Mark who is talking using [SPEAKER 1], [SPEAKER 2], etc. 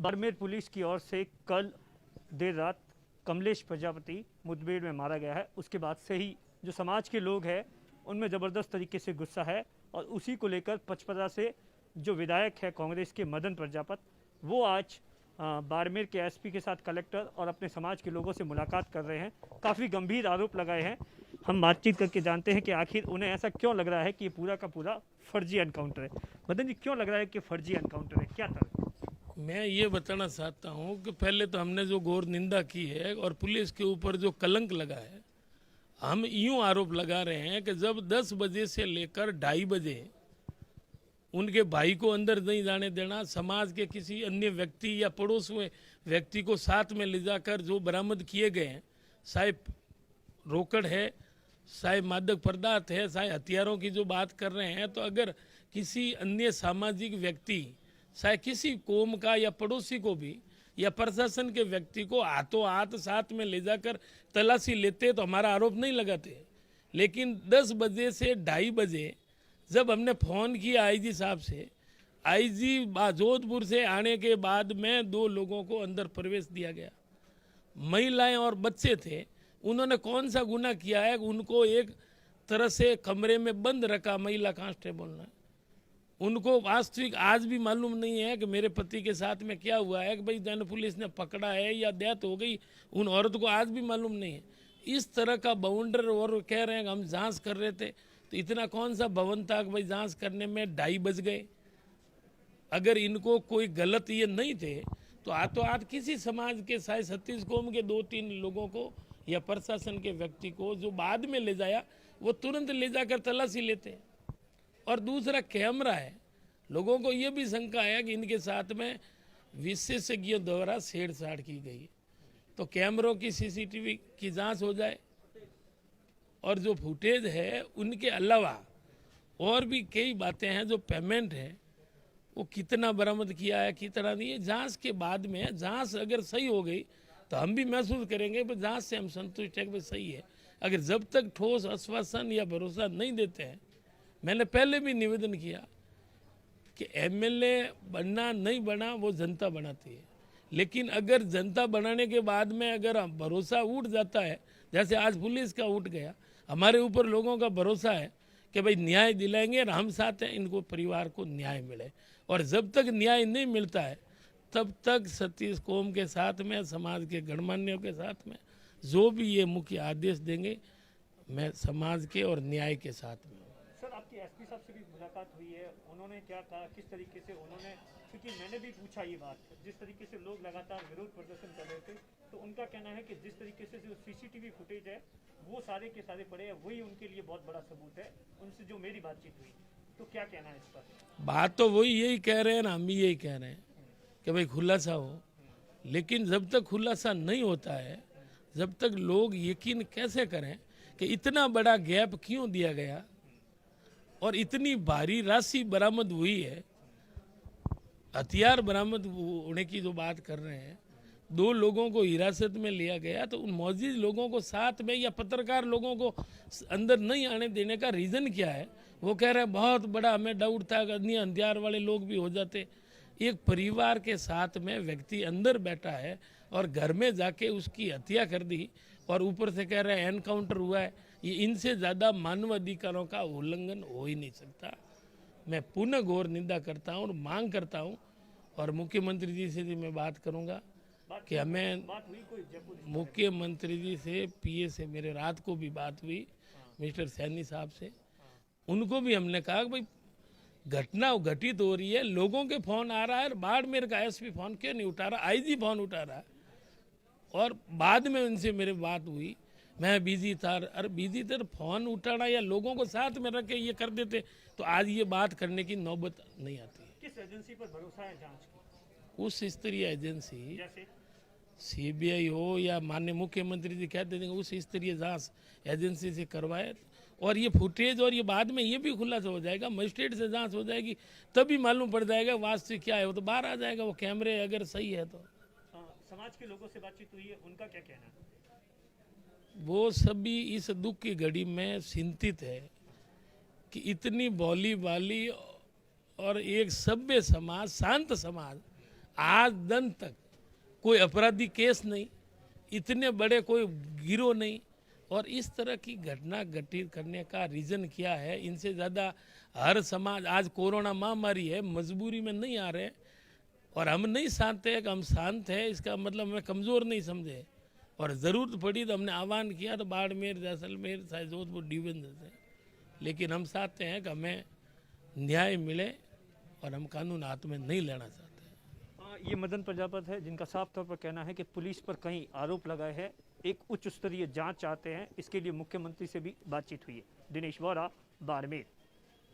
[SPEAKER 1] Barmer police की ओर से कल देर रात कमलेश प्रजापति मुठभेड़ में मारा गया है। उसके बाद से ही जो समाज के लोग हैं उनमें ज़बरदस्त तरीके से गुस्सा है और उसी को लेकर पचपदरा से जो विधायक है कांग्रेस के मदन प्रजापत, वो आज बाड़मेर के एसपी के साथ कलेक्टर और अपने समाज के लोगों से मुलाकात कर रहे हैं। काफ़ी गंभीर आरोप लगाए हैं। हम बातचीत करके जानते हैं कि आखिर उन्हें ऐसा क्यों लग रहा है कि ये पूरा का पूरा फर्जी एनकाउंटर है। मदन जी, क्यों लग रहा है कि फर्जी एनकाउंटर है, क्या था?
[SPEAKER 2] मैं ये बताना चाहता हूँ कि पहले तो हमने जो घोर निंदा की है और पुलिस के ऊपर जो कलंक लगा है, हम यूं आरोप लगा रहे हैं कि जब 10 बजे से लेकर 2:30 बजे उनके भाई को अंदर नहीं जाने देना, समाज के किसी अन्य व्यक्ति या पड़ोस में व्यक्ति को साथ में ले जाकर जो बरामद किए गए हैं, चाहे रोकड़ है, चाहे मादक पदार्थ है, चाहे हथियारों की जो बात कर रहे हैं, तो अगर किसी अन्य सामाजिक व्यक्ति, चाहे किसी कौम का या पड़ोसी को भी या प्रशासन के व्यक्ति को हाथों हाथ साथ में ले जाकर तलाशी लेते तो हमारा आरोप नहीं लगाते। लेकिन 10 बजे से 2:30 बजे जब हमने फ़ोन किया आईजी साहब से, आईजी जोधपुर से आने के बाद में 2 लोगों को अंदर प्रवेश दिया गया। महिलाएं और बच्चे थे, उन्होंने कौन सा गुनाह किया है? उनको एक तरह से कमरे में बंद रखा महिला कांस्टेबल ने। उनको वास्तविक आज भी मालूम नहीं है कि मेरे पति के साथ में क्या हुआ है, कि भाई जन पुलिस ने पकड़ा है या डेथ हो गई, उन औरत को आज भी मालूम नहीं है। इस तरह का बाउंडर, और कह रहे हैं कि हम जांच कर रहे थे, तो इतना कौन सा भवन था कि भाई जांच करने में 2:30 बज गए? अगर इनको कोई गलत ये नहीं थे तो हाथों हाथ किसी समाज के शायद 36 कौम के 2-3 लोगों को या प्रशासन के व्यक्ति को जो बाद में ले जाया, वो तुरंत ले जाकर तलाशी लेते। और दूसरा कैमरा है, लोगों को ये भी शंका है कि इनके साथ में विशेषज्ञों द्वारा छेड़छाड़ की गई, तो कैमरों की सीसीटीवी की जांच हो जाए। और जो फुटेज है उनके अलावा और भी कई बातें हैं, जो पेमेंट है वो कितना बरामद किया है कितना नहीं है, जांच के बाद में जांच अगर सही हो गई तो हम भी महसूस करेंगे कि जांच से हम संतुष्ट है कि सही है। अगर जब तक ठोस आश्वासन या भरोसा नहीं देते हैं, मैंने पहले भी निवेदन किया कि एमएलए बनना नहीं बना वो जनता बनाती है, लेकिन अगर जनता बनाने के बाद में अगर भरोसा उठ जाता है, जैसे आज पुलिस का उठ गया, हमारे ऊपर लोगों का भरोसा है कि भाई न्याय दिलाएंगे और हम साथ हैं, इनको परिवार को न्याय मिले। और जब तक न्याय नहीं मिलता है तब तक 36 कौम के साथ में, समाज के गणमान्यों के साथ में जो भी ये मुख्य आदेश देंगे, मैं समाज के और न्याय के साथ में।
[SPEAKER 1] सर, आपकी एसपी साहब से भी मुलाकात हुई है, उन्होंने क्या कहा, किस तरीके से उन्होंने, क्योंकि मैंने भी पूछा ये बात, जिस तरीके से लोग लगातार विरोध प्रदर्शन कर रहे थे, तो उनका कहना है कि जिस तरीके से जो सीसीटीवी फुटेज है वो सारे के सारे पड़े हैं, वही उनके लिए बहुत बड़ा सबूत है। उनसे जो मेरी बातचीत हुई, तो क्या कहना है इस पर?
[SPEAKER 2] बात तो वही यही कह रहे हैं ना, हम भी यही कह रहे हैं कि भाई खुलासा हो, लेकिन जब तक खुलासा नहीं होता है, जब तक लोग यकीन कैसे करें कि इतना बड़ा गैप क्यों दिया गया और इतनी भारी राशि बरामद हुई है, हथियार बरामद होने की जो बात कर रहे हैं, 2 लोगों को हिरासत में लिया गया, तो उन मौजूद लोगों को साथ में या पत्रकार लोगों को अंदर नहीं आने देने का रीज़न क्या है? वो कह रहे हैं बहुत बड़ा हमें डाउट था कि अन्य हथियार वाले लोग भी हो जाते। एक परिवार के साथ में व्यक्ति अंदर बैठा है और घर में जाके उसकी हत्या कर दी और ऊपर से कह रहे हैं एनकाउंटर हुआ है। ये इनसे ज़्यादा मानव अधिकारों का उल्लंघन हो ही नहीं सकता। मैं पुनः घोर निंदा करता हूँ और मांग करता हूँ, और मुख्यमंत्री जी से भी मैं बात करूँगा कि हमें, मुख्यमंत्री जी से, पीए से मेरे रात को भी बात हुई, मिस्टर सैनी साहब से, उनको भी हमने कहा कि भाई घटना घटित हो रही है, लोगों के फोन आ रहा है, बाड़मेर का एसपी फोन क्यों नहीं उठा रहा, आईजी फोन उठा रहा है। और बाद में उनसे मेरी बात हुई, मैं बिजी था। अरे बिजी थे तो फोन उठाना या लोगों को साथ में रख के ये कर देते तो आज ये बात करने की नौबत नहीं आती।
[SPEAKER 1] किस एजेंसी पर भरोसा है जांच की?
[SPEAKER 2] उच्च स्तरीय एजेंसी,
[SPEAKER 1] जैसे
[SPEAKER 2] सीबीआई हो या माननीय मुख्यमंत्री जी कहते देंगे उस स्तरीय जांच एजेंसी से करवाए, और ये फुटेज और ये बाद में ये भी खुलासा हो जाएगा, मजिस्ट्रेट से जांच हो जाएगी, तभी मालूम पड़ जाएगा वास्तविक क्या है। वो तो बाहर आ जाएगा, वो कैमरे अगर सही है तो।
[SPEAKER 1] समाज के लोगों से बातचीत हुई है, उनका क्या कहना है?
[SPEAKER 2] वो सभी इस दुख की घड़ी में चिंतित है कि इतनी भोली भाली और एक सभ्य समाज, शांत समाज आज दिन तक कोई अपराधी केस नहीं, इतने बड़े कोई गिरोह नहीं, और इस तरह की घटना घटित करने का रीज़न क्या है? इनसे ज़्यादा हर समाज, आज कोरोना महामारी है, मजबूरी में नहीं आ रहे, और हम नहीं शांत है कि हम शांत है इसका मतलब हमें कमज़ोर नहीं समझे, और ज़रूरत पड़ी तो हमने आह्वान किया तो बाड़मेर, जैसलमेर, शायद जोधपुर डिवीजन जैसे, लेकिन हम चाहते हैं कि हमें न्याय मिले और हम कानून हाथ में नहीं लेना चाहते।
[SPEAKER 1] ये मदन प्रजापति है जिनका साफ तौर पर कहना है कि पुलिस पर कई आरोप लगाए हैं, एक उच्च स्तरीय जांच चाहते हैं, इसके लिए मुख्यमंत्री से भी बातचीत हुई है। दिनेश वोरा, बाड़मेर।